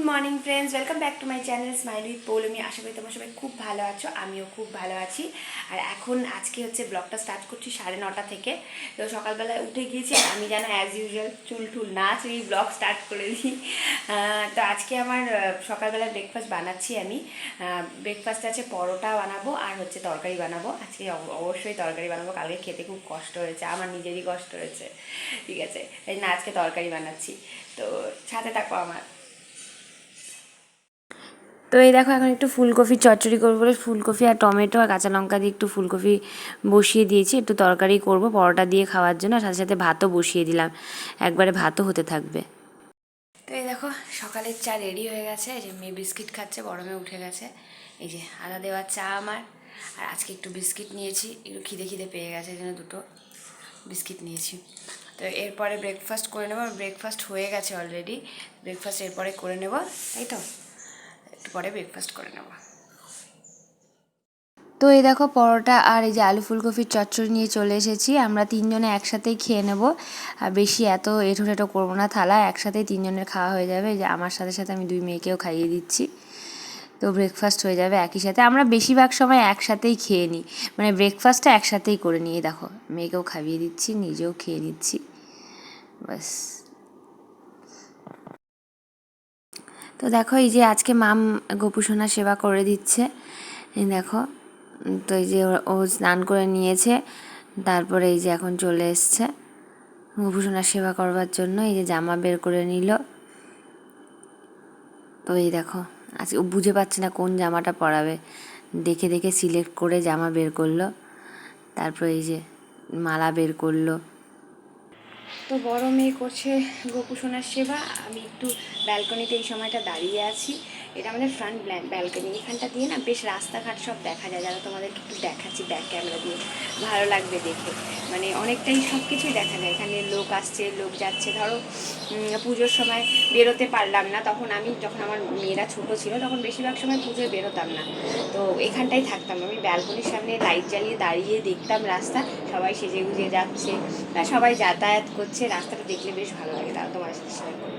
Morning friends, welcome back to my channel smile with Poulami. আশা করি তোমরা সবাই খুব ভালো আছো, আমিও খুব ভালো আছি। আর এখন আজকে হচ্ছে ব্লগটা স্টার্ট করছি 9:30 থেকে। তো সকালবেলায় উঠে গিয়েছি, আমি যেন অ্যাজ ইউজুয়াল চুল না ছেড়েই ব্লগ স্টার্ট করে দিই। তো আজকে আমার সকালবেলা ব্রেকফাস্ট বানাচ্ছি আমি। ব্রেকফাস্ট আছে পরোটা বানাবো আর হচ্ছে তরকারি বানাবো। আজকে অবশ্যই তরকারি বানাবো, কালকে খেতে খুব কষ্ট হয়েছে, আমার নিজেরই কষ্ট হয়েছে, ঠিক আছে, তাই না আজকে তরকারি বানাচ্ছি। তো সাথে থাকো আমার। তো এই দেখো, এখন একটু ফুলকপি চচ্চড়ি করবো বলে ফুলকপি আর টমেটো আর কাঁচা লঙ্কা দিয়ে একটু ফুলকপি বসিয়ে দিয়েছি, একটু তরকারি করব পরোটা দিয়ে খাওয়ার জন্য, সাথে সাথে ভাতও বসিয়ে দিলাম, একবারে ভাতও হতে থাকবে। তো এই দেখো, সকালের চা রেডি হয়ে গেছে। এই যে মেয়ে বিস্কিট খাচ্ছে, বড় মেয়ে উঠে গেছে। এই যে আদা দেওয়া চা আমার, আর আজকে একটু বিস্কিট নিয়েছি, একটু খিদে খিদে পেয়ে গেছে, এই জন্য দুটো বিস্কিট নিয়েছি। তো এরপরে ব্রেকফাস্ট করে নেবো, ব্রেকফাস্ট হয়ে গেছে অলরেডি, ব্রেকফাস্ট এরপরে করে নেব, তাই তো একটু পরে ব্রেকফাস্ট করে নেব। তো এই দেখো, পরোটা আর এই যে আলু ফুলকপির চচ্চড়ি নিয়ে চলে এসেছি। আমরা তিনজনে একসাথেই খেয়ে নেব, আর বেশি এত এঁঠো ঠেটো করবো না, থালা একসাথেই তিনজনের খাওয়া হয়ে যাবে। যে আমার সাথে সাথে আমি দুই মেয়েকেও খাইয়ে দিচ্ছি, তো ব্রেকফাস্ট হয়ে যাবে একই সাথে। আমরা বেশিরভাগ সময় একসাথেই খেয়ে নিই, মানে ব্রেকফাস্টটা একসাথেই করে নিই। দেখো, মেয়েকেও খাইয়ে দিচ্ছি, নিজেও খেয়ে নিচ্ছি, ব্যাস। তো দেখো, এই যে আজকে মাম গোপুসোনা সেবা করে দিচ্ছে, এই দেখো। তো এই যে ও স্নান করে নিয়েছে, তারপরে এই যে এখন চলে এসছে গোপুসোনার সেবা করবার জন্য। এই যে জামা বের করে নিল। তো এই দেখো, আজকে ও বুঝে পাচ্ছে না কোন জামাটা পরাবে, দেখে দেখে সিলেক্ট করে জামা বের করলো, তারপরে এই যে মালা বের করলো। তো বড় মেয়ে করছে গোপুসোনার সেবা, আমি একটু ব্যালকনিতে এই সময়টা দাঁড়িয়ে আছি। এটা আমাদের ফ্রন্ট ব্যালকনি, এখানটা দিয়ে না বেশ রাস্তাঘাট সব দেখা যায়, যারা তোমাদেরকে একটু দেখাচ্ছি ব্যাক ক্যামেরা দিয়ে, ভালো লাগবে দেখে, মানে অনেকটাই সব কিছুই দেখা যায়। এখানে লোক আসছে, লোক যাচ্ছে। ধরো পুজোর সময় বেরোতে পারলাম না, তখন যখন আমার মেয়েরা ছোট ছিল তখন বেশিরভাগ সময় পুজোয় বেরোতাম না, তো এখানটাই থাকতাম। আমি ব্যালকনির সামনে লাইট জ্বালিয়ে দাঁড়িয়ে দেখতাম রাস্তা, সবাই সেজে গুজে যাচ্ছে, সবাই যাতায়াত করছে, রাস্তাটা দেখলে বেশ ভালো লাগে। তাও তোমার সাথে শেয়ার করি।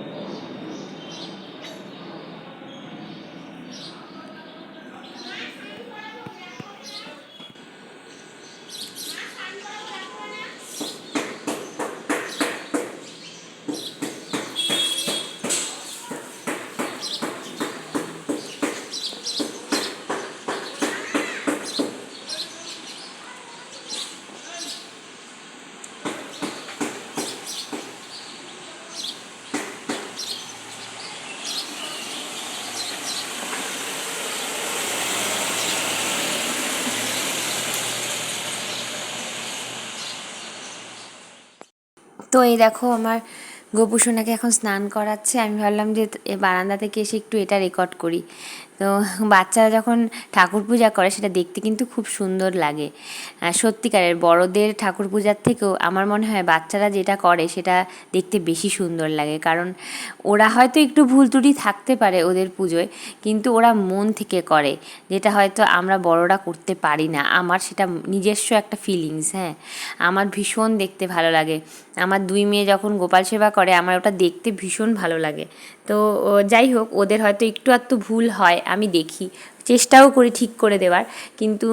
তো এই দেখো, আমার গোপুসোনাকে এখন স্নান করাচ্ছে। আমি ভাবলাম যে বারান্দা থেকে এসে একটু এটা রেকর্ড করি। তো বাচ্চারা যখন ঠাকুর পূজা করে সেটা দেখতে কিন্তু খুব সুন্দর লাগে। সত্যিকারের বড়দের ঠাকুর পূজার থেকেও আমার মনে হয় বাচ্চারা যেটা করে সেটা দেখতে বেশি সুন্দর লাগে, কারণ ওরা হয়তো একটু ভুল ত্রুটি থাকতে পারে ওদের পুজোয়, কিন্তু ওরা মন থেকে করে, যেটা হয়তো আমরা বড়রা করতে পারি না। আমার সেটা নিজস্ব একটা ফিলিংস। হ্যাঁ, আমার ভীষণ দেখতে ভালো লাগে। আমার দুই মেয়ে যখন গোপাল সেবা করে আমার ওটা দেখতে ভীষণ ভালো লাগে। তো যাই হোক, ওদের হয়তো একটু আধটু ভুল হয়, আমি দেখি, চেষ্টাও করি ঠিক করে দেওয়ার, কিন্তু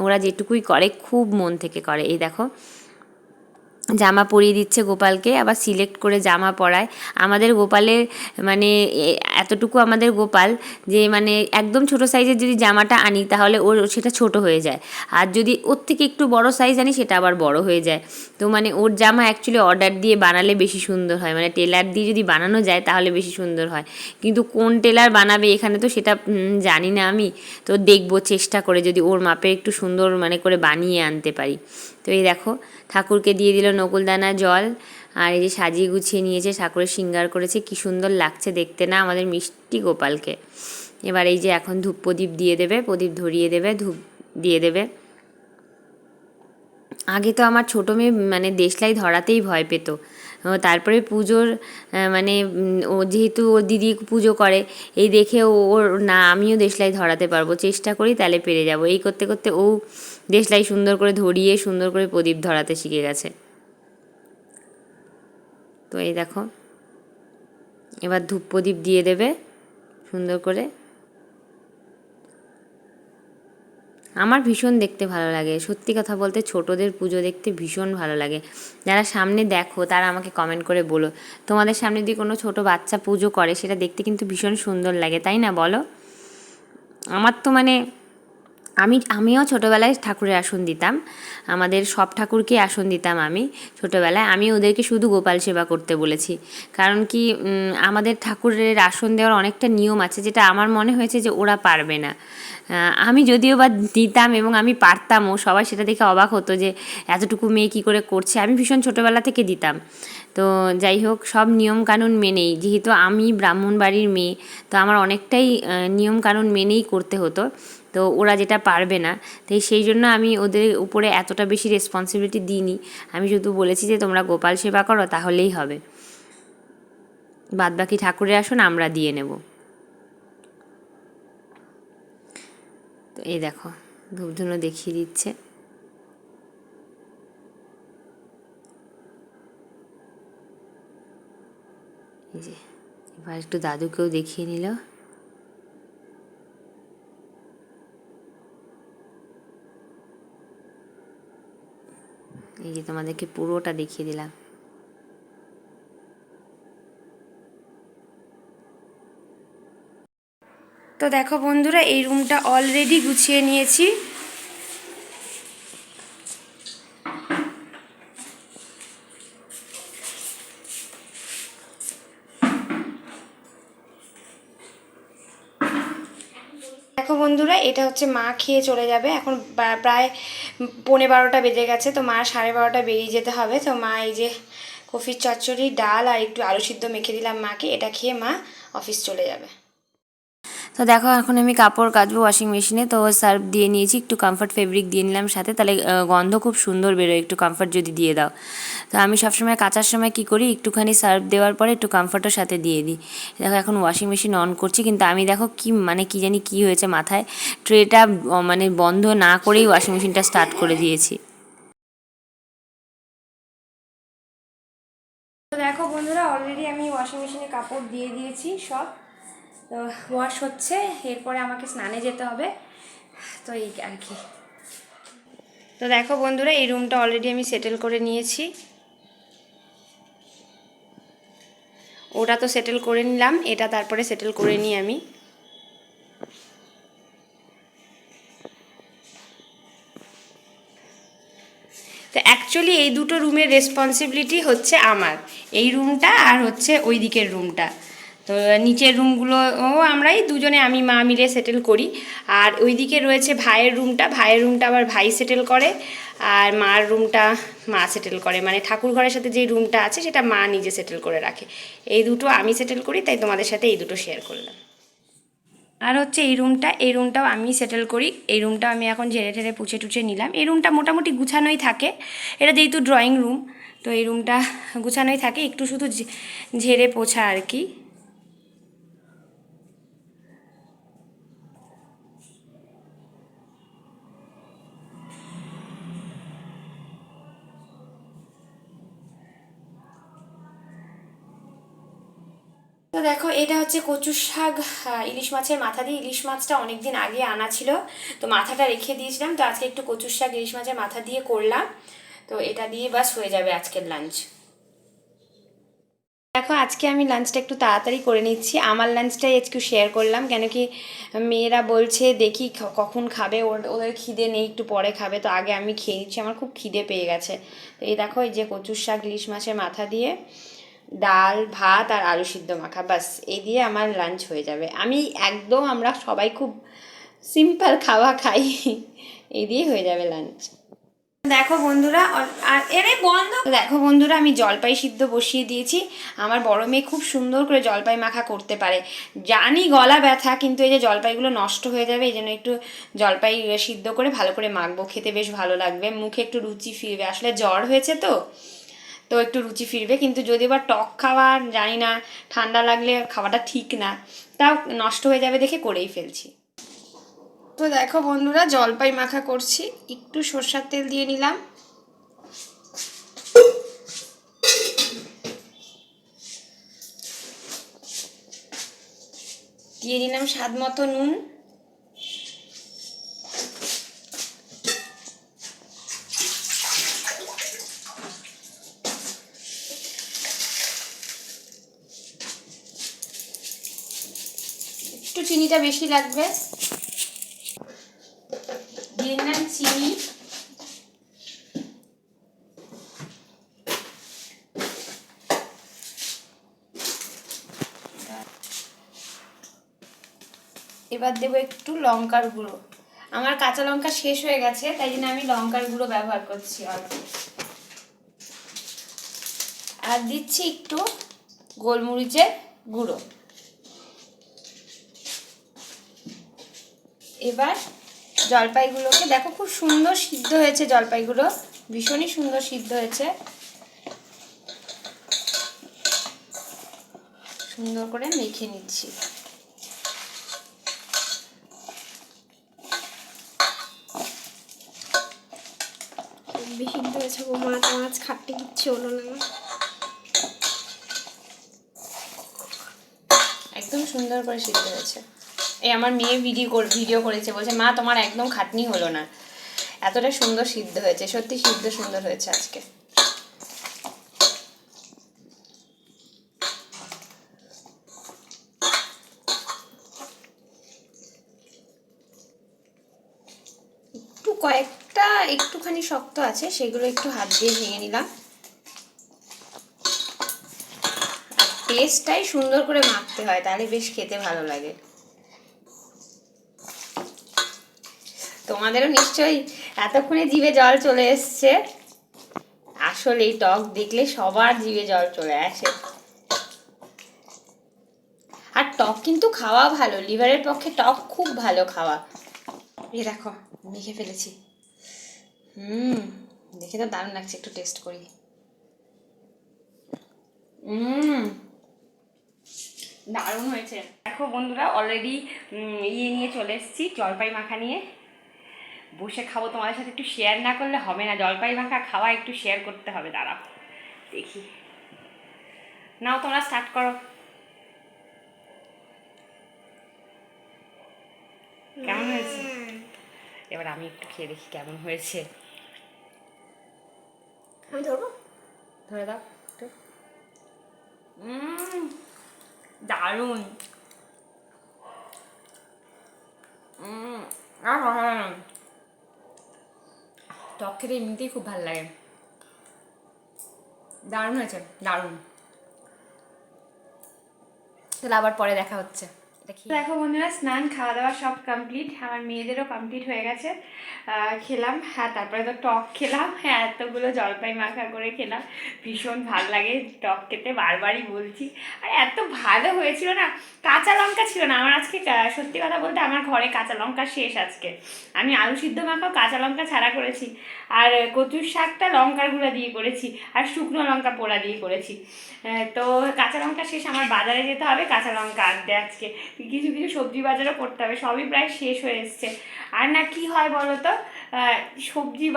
ওরা যেটুকুই করে খুব মন থেকে করে। এই দেখো, জামা পরিয়ে দিচ্ছে গোপালকে, আবার সিলেক্ট করে জামা পরায়। আমাদের গোপালের মানে এতটুকু আমাদের গোপাল যে মানে একদম ছোট সাইজের যদি জামাটা আনি তাহলে ওর সেটা ছোট হয়ে যায়, আর যদি ওর থেকে একটু বড় সাইজ আনি সেটা আবার বড় হয়ে যায়। তো মানে ওর জামা অ্যাকচুয়ালি অর্ডার দিয়ে বানালে বেশি সুন্দর হয়, মানে টেলার দিয়ে যদি বানানো যায় তাহলে বেশি সুন্দর হয়, কিন্তু কোন টেলার বানাবে এখানে তো সেটা জানি না আমি। তো দেখবো চেষ্টা করে যদি ওর মাপে একটু সুন্দর মানে করে বানিয়ে আনতে পারি। তো এই দেখো, ঠাকুরকে দিয়ে দিল নকুলদানা জল, আর এই যে সাজিয়ে গুছিয়ে নিয়েছে, ঠাকুরের শৃঙ্গার করেছে, কি সুন্দর লাগছে দেখতে না আমাদের মিষ্টি গোপালকে। এবার এই যে এখন ধূপ প্রদীপ দিয়ে দেবে, প্রদীপ ধরিয়ে দেবে, ধূপ দিয়ে দেবে। আগে তো আমার ছোটো মেয়ে মানে দেশলাই ধরাতেই ভয় পেত, তারপরে পুজোর মানে ও যেহেতু ওর দিদি পুজো করে, এই দেখে ওর না আমিও দেশলাই ধরাতে পারবো, চেষ্টা করি তাহলে পেরে যাব, এই করতে করতে ও দেশলাই সুন্দর করে ধরিয়ে সুন্দর করে প্রদীপ ধরাতে শিখে গেছে। তো এই দেখো, এবার ধূপ প্রদীপ দিয়ে দেবে। সুন্দর করে। আমার ভীষণ দেখতে ভালো লাগে, সত্যি কথা বলতে ছোটদের পুজো দেখতে ভীষণ ভালো লাগে। যারা সামনে দেখো তারা আমাকে কমেন্ট করে বলো, তোমাদের সামনে যদি কোনো ছোট বাচ্চা পুজো করে সেটা দেখতে কিন্তু ভীষণ সুন্দর লাগে, তাই না বলো? আমার তো মানে আমিও ছোটোবেলায় ঠাকুরের আসন দিতাম, আমাদের সব ঠাকুরকে আসন দিতাম আমি ছোটোবেলায়। আমি ওদেরকে শুধু গোপাল সেবা করতে বলেছি, কারণ কি আমাদের ঠাকুরের আসন দেওয়ার অনেকটা নিয়ম আছে, যেটা আমার মনে হয়েছে যে ওরা পারবে না। আমি যদিও বা দিতাম এবং আমি পারতামও, সবাই সেটা দেখে অবাক হতো যে এতটুকু মেয়ে কী করে করছে। আমি ভীষণ ছোটোবেলা থেকে দিতাম। তো যাই হোক, সব নিয়মকানুন মেনেই, যেহেতু আমি ব্রাহ্মণ বাড়ির মেয়ে, তো আমার অনেকটাই নিয়মকানুন মেনেই করতে হতো। তো ওরা যেটা পারবে না, তাই সেই জন্য আমি ওদের উপরে এতটা বেশি রেসপন্সিবিলিটি দিইনি। আমি শুধু বলেছি যে তোমরা গোপাল সেবা করো তাহলেই হবে, বাদবাকি ঠাকুরের আসন আমরা দিয়ে নেব। তো এই দেখো ধূপধুনো দেখিয়ে দিচ্ছে। এই যে এবার একটু দাদুকেও দেখিয়ে নিল। এই যে তোমাদেরকে পুরোটা দেখিয়ে দিলাম। তো দেখো বন্ধুরা, এই রুমটা অলরেডি গুছিয়ে নিয়েছি। দেখো বন্ধুরা, এটা হচ্ছে মা খেয়ে চলে যাবে এখন, প্রায় 11:15 বেজে গেছে। তো মা 12:30 বেরিয়ে যেতে হবে। তো মা এই যে কফির চচ্চড়ি, ডাল আর একটু আলু সিদ্ধ মেখে দিলাম মাকে, এটা খেয়ে মা অফিস চলে যাবে। তো দেখো এখন আমি কাপড় কাচবো ওয়াশিং মেশিনে। তো সার্ফ দিয়ে নিয়েছি, একটু কমফর্ট ফেব্রিক দিয়ে নিলাম সাথে, তাহলে গন্ধ খুব সুন্দর বেরোয় একটু কমফর্ট যদি দিয়ে দাও। তো আমি সবসময় কাচার সময় কী করি, একটুখানি সার্ফ দেওয়ার পরে একটু কমফর্টের সাথে দিয়ে দিই। দেখো এখন ওয়াশিং মেশিন অন করছি, কিন্তু আমি দেখো কি জানি কি হয়েছে মাথায়, ট্রেটা মানে বন্ধ না করেই ওয়াশিং মেশিনটা স্টার্ট করে দিয়েছি। তো দেখো বন্ধুরা, অলরেডি আমি ওয়াশিং মেশিনে কাপড় দিয়ে দিয়েছি সব। তো ওয়াশ হচ্ছে, এরপরে আমাকে স্নানে যেতে হবে। তো এই আর কি। তো দেখো বন্ধুরা, এই রুমটা অলরেডি আমি সেটেল করে নিয়েছি। ওটা তো সেটেল করে নিলাম, এটা তারপরে সেটেল করে নিই আমি। তো অ্যাকচুয়ালি এই দুটো রুমের রেসপন্সিবিলিটি হচ্ছে আমার, এই রুমটা আর হচ্ছে ওই দিকের রুমটা। তো নিচের রুমগুলোও আমরাই দুজনে আমি মা মিলে সেটেল করি। আর ওই দিকে রয়েছে ভাইয়ের রুমটা আবার ভাই সেটেল করে, আর মার রুমটা মা সেটেল করে, মানে ঠাকুর ঘরের সাথে যে রুমটা আছে সেটা মা নিজে সেটেল করে রাখে। এই দুটো আমি সেটেল করি, তাই তোমাদের সাথে এই দুটো শেয়ার করলাম। আর হচ্ছে এই রুমটাও আমি সেটেল করি। এই রুমটাও আমি এখন ঝেড়ে ঠেড়ে পুছে টুছে নিলাম। এই রুমটা মোটামুটি গুছানোই থাকে, এটা যেহেতু ড্রয়িং রুম, তো এই রুমটা গুছানোই থাকে, একটু শুধু ঝেড়ে পোছা আর কি। তো দেখো, এটা হচ্ছে কচুর শাক ইলিশ মাছের মাথা দিয়ে। ইলিশ মাছটা অনেক দিন আগে আনা ছিল, তো মাথাটা রেখে দিয়েছিলাম, তো আজকে একটু কচুর শাক ইলিশ মাছের মাথা দিয়ে করলাম। তো এটা দিয়ে বাস হয়ে যাবে আজকের লাঞ্চ। দেখো আজকে আমি লাঞ্চটা একটু তাড়াতাড়ি করে নিচ্ছি, আমার লাঞ্চটাই একটু শেয়ার করলাম, কেন কি মেয়েরা বলছে দেখি কখন খাবে, ওদের খিদে নেই, একটু পরে খাবে, তো আগে আমি খেয়ে নিচ্ছি, আমার খুব খিদে পেয়ে গেছে। তো এই দেখো, এই যে কচুর শাক ইলিশ মাছের মাথা দিয়ে ডাল ভাত আর আলু সিদ্ধ মাখা, বাস এই দিয়ে আমার লাঞ্চ হয়ে যাবে। আমরা সবাই খুব সিম্পল খাওয়া খাই, এই দিয়ে হয়ে যাবে লাঞ্চ। দেখো বন্ধুরা, আর এরে বন্ধ। দেখো বন্ধুরা, আমি জলপাই সিদ্ধ বসিয়ে দিয়েছি। আমার বড় মেয়ে খুব সুন্দর করে জলপাই মাখা করতে পারে। জানি গলা ব্যথা, কিন্তু এই যে জলপাইগুলো নষ্ট হয়ে যাবে, এই জন্য একটু জলপাই সিদ্ধ করে ভালো করে মাখবো, খেতে বেশ ভালো লাগবে, মুখে একটু রুচি ফিরবে। আসলে জ্বর হয়েছে তো, তো একটু রুচি ফিরবে। কিন্তু যদি বা টক খাওয়া, জানি না, ঠান্ডা লাগলে খাওয়াটা ঠিক না, তাও নষ্ট হয়ে যাবে দেখে করেই ফেলছি। তো দেখো বন্ধুরা, জলপাই মাখা করছি, একটু সরষের তেল দিয়ে নিলাম। দিয়ে দিলাম স্বাদ মতো নুন, একটু চিনিটা বেশি লাগবে, দিয়ে দিলাম চিনি, এবার দেবো একটু লঙ্কার গুঁড়ো। আমার কাঁচা লঙ্কা শেষ হয়ে গেছে, তাই জন্য আমি লঙ্কার গুঁড়ো ব্যবহার করছি অল্প। আর দিচ্ছি একটু গোলমরিচের গুঁড়ো। এবার জলপাইগুলোকে দেখো খুব সুন্দর সিদ্ধ হয়েছে, জলপাইগুলো ভীষণই সুন্দর সিদ্ধ হয়েছে। সুন্দর করে মেখে নিচ্ছি। সিদ্ধ হয়েছে গো, মাছ খাটতে কিচ্ছু হলো না, একদম সুন্দর করে সিদ্ধ হয়েছে। এই আমার মেয়ে ভিডিও করেছে, বলছে মা তোমার একদম খাটনি হলো না, এতটা সুন্দর সিদ্ধ হয়েছে। সত্যি সিদ্ধ সুন্দর হয়েছে আজকে। কয়েকটা একটুখানি শক্ত আছে, সেগুলো একটু হাত দিয়ে ভেঙে নিলাম। পেস্টটাই সুন্দর করে মাখতে হয়, তাহলে বেশ খেতে ভালো লাগে। তোমাদেরও নিশ্চয়ই এতক্ষণে জিভে জল চলে এসছে। আসলে এই টক দেখলে সবার জিভে জল চলে আসে। আর টক কিন্তু খাওয়া ভালো, লিভারের পক্ষে টক খুব ভালো খাওয়া। এই দেখো মেখে ফেলেছি। দেখে তো দারুণ লাগছে, একটু টেস্ট করি। দারুণ হয়েছে। দেখো বন্ধুরা, অলরেডি নিয়ে চলে এসেছি, জলপাই মাখা নিয়ে বসে খাবো। তোমাদের সাথে একটু শেয়ার না করলে হবে না, জলপাই মাখা খাওয়া একটু শেয়ার করতে হবে। দাঁড়াও দেখি, নাও তোমরা স্টার্ট করো। কেমন হয়েছে? এবার আমি একটু খেয়ে দেখি কেমন হয়েছে। আমি ধরবো? ধরে দাও একটু। দারুণ। টক খেতে এমনিতেই খুব ভালো লাগে। দারুণ হয়েছে, দারুণ। তাহলে আবার পরে দেখা হচ্ছে। দেখো বন্ধুরা, স্নান খাওয়া দাওয়া সব কমপ্লিট, আমার মেয়েদেরও কমপ্লিট হয়ে গেছে। খেলাম, হ্যাঁ তারপরে তো টক খেলাম, হ্যাঁ এতগুলো জলপাই মাখা করে খেলাম। ভীষণ ভালো লাগে টক খেতে, বারবারই বলছি। আর এত ভালো হয়েছিল না, কাঁচা লঙ্কা ছিল না আমার আজকে। সত্যি কথা বলতে আমার ঘরে কাঁচা লঙ্কা শেষ আজকে। আমি আলু সিদ্ধ মাখাও কাঁচা লঙ্কা ছাড়া করেছি, আর কচুর শাকটা লঙ্কার গুঁড়া দিয়ে করেছি, আর শুকনো লঙ্কা পোড়া দিয়ে করেছি। তো কাঁচা লঙ্কা শেষ, আমার বাজারে যেতে হবে কাঁচা লঙ্কা আনতে আজকে। কিছু কিছু সবজি বাজারও করতে হবে, সবই প্রায় শেষ হয়ে এসছে। আর না কি হয় বলো তো, সবজি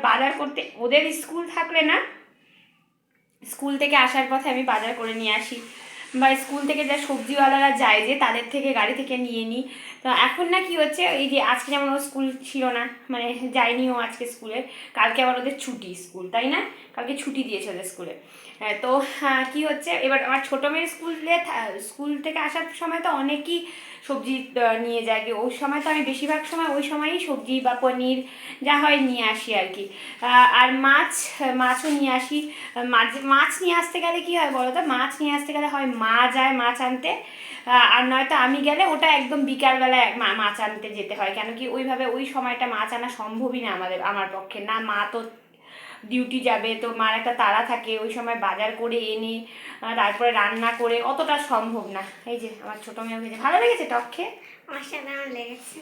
বাজার করতে ওদের স্কুল থাকলে না, স্কুল থেকে আসার পথে আমি বাজার করে নিয়ে আসি, বা স্কুল থেকে যা সবজিওয়ালারা যায় যে তাদের থেকে গাড়ি থেকে নিয়ে নিই। তো এখন না কি হচ্ছে, এই যে আজকে যেমন ও স্কুল ছিল না, মানে যায়নি ও আজকে স্কুলে, কালকে আবার ওদের ছুটি স্কুল, তাই না? কালকে ছুটি দিয়েছে ওদের স্কুলে। তো কি হচ্ছে, এবার আমার ছোটো মেয়ের স্কুল থেকে আসার সময় তো অনেকই সবজি নিয়ে যায়, ওই সময় তো আমি বেশিরভাগ সময় ওই সময়ই সবজি বা পনির যা হয় নিয়ে আসি আর কি। আর মাছও নিয়ে আসি। মাছ নিয়ে আসতে গেলে কি হয় বলো তো, মাছ নিয়ে আসতে গেলে হয় মা যায় মাছ আনতে, আর নয়তো আমি গেলে ওটা একদম বিকালবেলায় মাছ আনতে যেতে হয়। কেন কি ওইভাবে ওই সময়টা মাছ আনা সম্ভবই না আমার পক্ষে। না, মা তো ডিউটি যাবে, তো মার একটা তাড়া থাকে, ওই সময় বাজার করে এনে তারপরে রান্না করে অতটা সম্ভব না। এই যে আমার ছোটো মেয়ে হয়েছে, ভালো লেগেছে টক খেয়ে? অসাধারণ লেগেছে।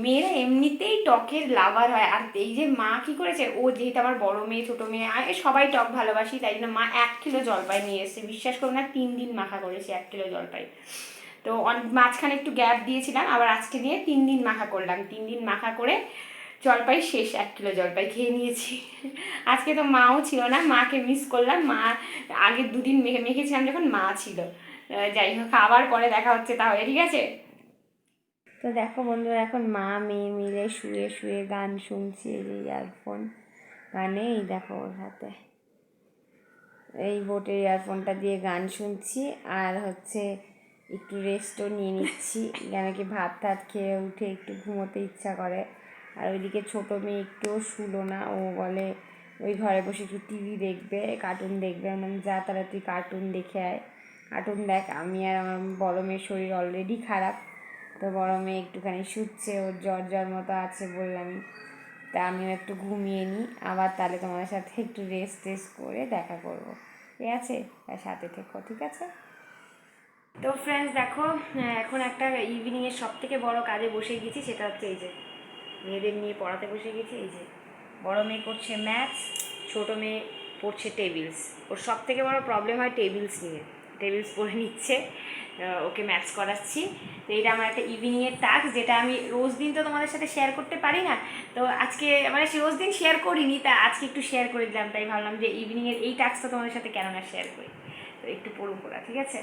মেয়েরা এমনিতেই টকের লাভার হয়। আর এই যে মা কি করেছে, ও যেহেতু আমার বড় মেয়ে ছোটো মেয়ে সবাই টক ভালোবাসি, তাই জন্য মা 1 কিলো জলপাই নিয়ে এসেছে। বিশ্বাস করো না, 3 দিন মাখা করেছি 1 কিলো জলপাই। তো মাঝখানে একটু গ্যাপ দিয়েছিলাম, আবার আজকে নিয়ে 3 দিন মাখা করলাম। 3 দিন মাখা করে জলপাই শেষ, 1 কিলো জলপাই খেয়ে নিয়েছি। আজকে তো মাও ছিল না, মাকে মিস করলাম। মা আগের 2 দিন মেখেছিলাম যখন মা ছিল। যাই হোক, আবার পরে দেখা হচ্ছে তাহলে, ঠিক আছে? তো দেখো বন্ধুরা, এখন মা মেয়ে মিলে শুয়ে শুয়ে গান শুনছি। এই যে ইয়ারফোন কানে, এই দেখো ওর হাতে এই বোটের ইয়ারফোনটা দিয়ে গান শুনছি, আর হচ্ছে একটু রেস্টও নিয়ে নিচ্ছি, কেন কি ভাত টাত খেয়ে উঠে একটু ঘুমোতে ইচ্ছা করে। আর ওইদিকে ছোটো মেয়ে একটুও শুলো না, ও বলে ওই ঘরে বসে একটু টিভি দেখবে, কার্টুন দেখবে। মানে যা তারা তুই কার্টুন দেখে আয়, কার্টুন দেখ। আমি আর আমার বড়ো মেয়ের শরীর অলরেডি খারাপ, তো বড় মেয়ে একটুখানি শুচ্ছে, ওর জ্বর জ্বর মতো আছে বললামই। তা আমিও একটু ঘুমিয়ে নিই, আবার তাহলে তোমাদের সাথে একটু রেস্ট টেস্ট করে দেখা করব, ঠিক আছে? আর সাথে থেকো, ঠিক আছে? তো ফ্রেন্ডস দেখো, এখন একটা ইভিনিংয়ের সব থেকে বড়ো কাজে বসে গেছি, সেটা হচ্ছে এই যে মেয়েদের নিয়ে পড়াতে বসে গেছি। এই যে বড়ো মেয়ে করছে ম্যাথস, ছোটো মেয়ে পড়ছে টেবিলস। ওর সব থেকে বড়ো প্রবলেম হয় টেবিলস নিয়ে, টেবিলস পড়ে নিচ্ছে, ওকে ম্যাথস করাচ্ছি। তো এটা আমার একটা ইভিনিংয়ের টাস্ক, যেটা আমি রোজ দিন তো তোমাদের সাথে শেয়ার করতে পারি না। তো আজকে মানে রোজ দিন শেয়ার করিনি, তা আজকে একটু শেয়ার করে দিলাম। তাই ভাবলাম যে ইভিনিংয়ের এই টাস্কটা তোমাদের সাথে কেন না শেয়ার করি। তো একটু পড়ুন পড়া, ঠিক আছে?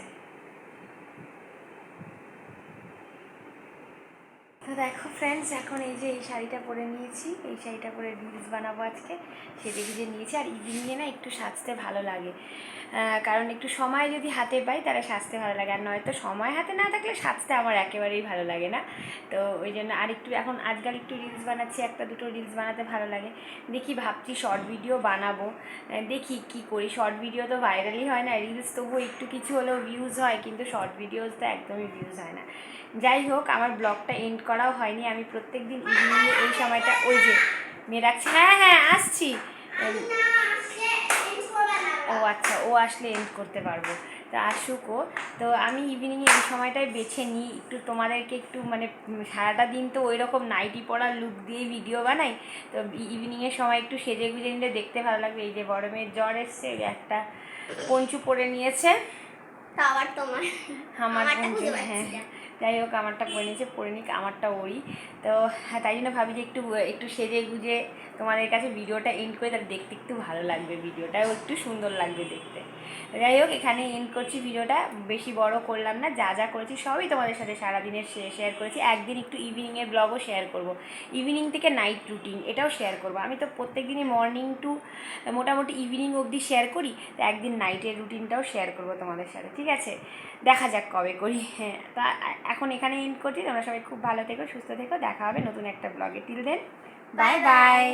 তো দেখো ফ্রেন্ডস, এখন এই যে এই শাড়িটা পরে নিয়েছি, এই শাড়িটা পরে রিলস বানাবো আজকে, সেজে গুজে নিয়েছি। আর ইভিনিংয়ে না একটু সাজতে ভালো লাগে, কারণ একটু সময় যদি হাতে পাই তাহলে সাজতে ভালো লাগে, আর নয়তো সময় হাতে না থাকলে সাজতে আমার একেবারেই ভালো লাগে না। তো ওই জন্য আর একটু এখন আজকাল একটু রিলস বানাচ্ছি, একটা দুটো রিলস বানাতে ভালো লাগে। দেখি ভাবছি শর্ট ভিডিও বানাবো, দেখি কি করি। শর্ট ভিডিও তো ভাইরালই হয় না, রিলস তবুও একটু কিছু হলেও ভিউজ হয়, কিন্তু শর্ট ভিডিওস তো একদমই ভিউজ হয় না। যাই হোক, আমার ব্লগটা এন্ড করাও হয়নি। আমি প্রত্যেক দিন ইভিনিংয়ে এই সময়টা, ওই যে মেয়ে রাখছি, হ্যাঁ হ্যাঁ আসছি। ও আচ্ছা, ও আসলে এন্ড করতে পারবো, তো আসুকও। তো আমি ইভিনিংয়ে এই সময়টাই বেছে নিই, একটু তোমাদেরকে একটু মানে সারাটা দিন তো ওই রকম নাইটি পরার লুক দিয়ে ভিডিও বানাই, তো ইভিনিংয়ের সময় একটু সেজে গুজে নিলে দেখতে ভালো লাগবে। এই যে বড় মেয়ের জ্বর এসছে, একটা পঞ্চু পরে নিয়েছে, আবার তোমার আমার পঞ্চু, হ্যাঁ যাই হোক আমারটা পরে নিয়েছে, পরে নিক, আমারটা ওই। তো হ্যাঁ, তাই জন্য ভাবি যে একটু একটু সেজে গুজে তোমাদের কাছে ভিডিওটা এন্ড করে, তাহলে দেখতে একটু ভালো লাগবে, ভিডিওটাও একটু সুন্দর লাগবে দেখতে। যাই হোক, এখানে এন্ড করছি ভিডিওটা, বেশি বড় করলাম না। যা যা করেছি সবই তোমাদের সাথে সারাদিনের শেয়ার করেছি। একদিন একটু ইভিনিংয়ের ব্লগও শেয়ার করব, ইভিনিং থেকে নাইট রুটিন এটাও শেয়ার করব। আমি তো প্রত্যেক দিনই মর্নিং টু মোটামুটি ইভিনিং অবধি শেয়ার করি, তো একদিন নাইটের রুটিনটাও শেয়ার করব তোমাদের সাথে, ঠিক আছে? দেখা যাক কবে করি। হ্যাঁ, তা এখন এখানে এন্ড করছি। তোমরা সবাই খুব ভালো থেকো, সুস্থ থেকো, দেখা হবে নতুন একটা ব্লগে। Till then, bye by.